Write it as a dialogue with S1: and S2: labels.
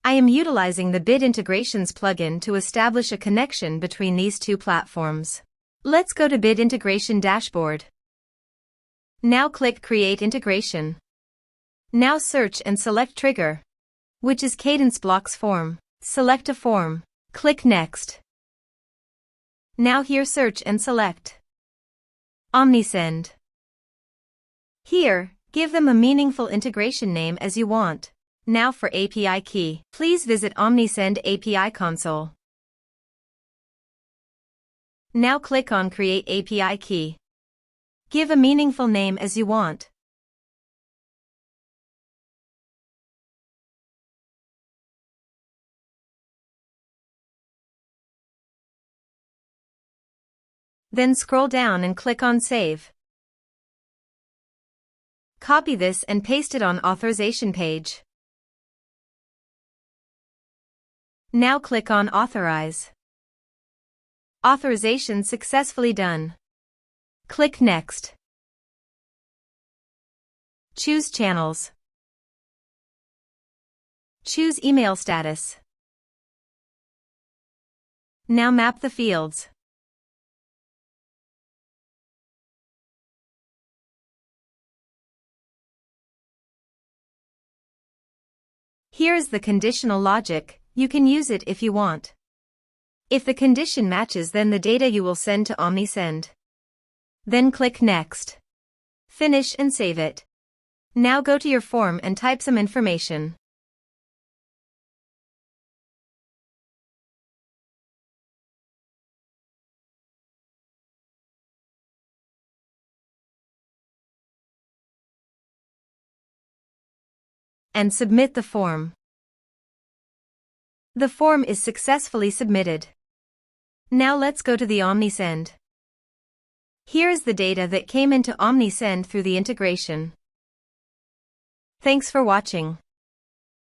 S1: I am utilizing the Bit Integrations plugin to establish a connection between these two platforms. Let's go to Bit Integration Dashboard. Now click Create Integration. Now search and select Trigger, which is Kadence Blocks Form. Select a form. Click Next. Now here search and select Omnisend. Here, give them a meaningful integration name as you want. Now for API key. Please visit Omnisend API console. Now click on Create API key. Give a meaningful name as you want. Then scroll down and click on Save. Copy this and paste it on authorization page. Now click on Authorize. Authorization successfully done. Click Next. Choose Channels. Choose Email Status. Now map the fields. Here is the conditional logic. You can use it if you want. If the condition matches, then the data you will send to Omnisend. Then click Next. Finish and save it. Now go to your form and type some information. And submit the form. The form is successfully submitted. Now let's go to the Omnisend. Here is the data that came into Omnisend through the integration. Thanks for watching.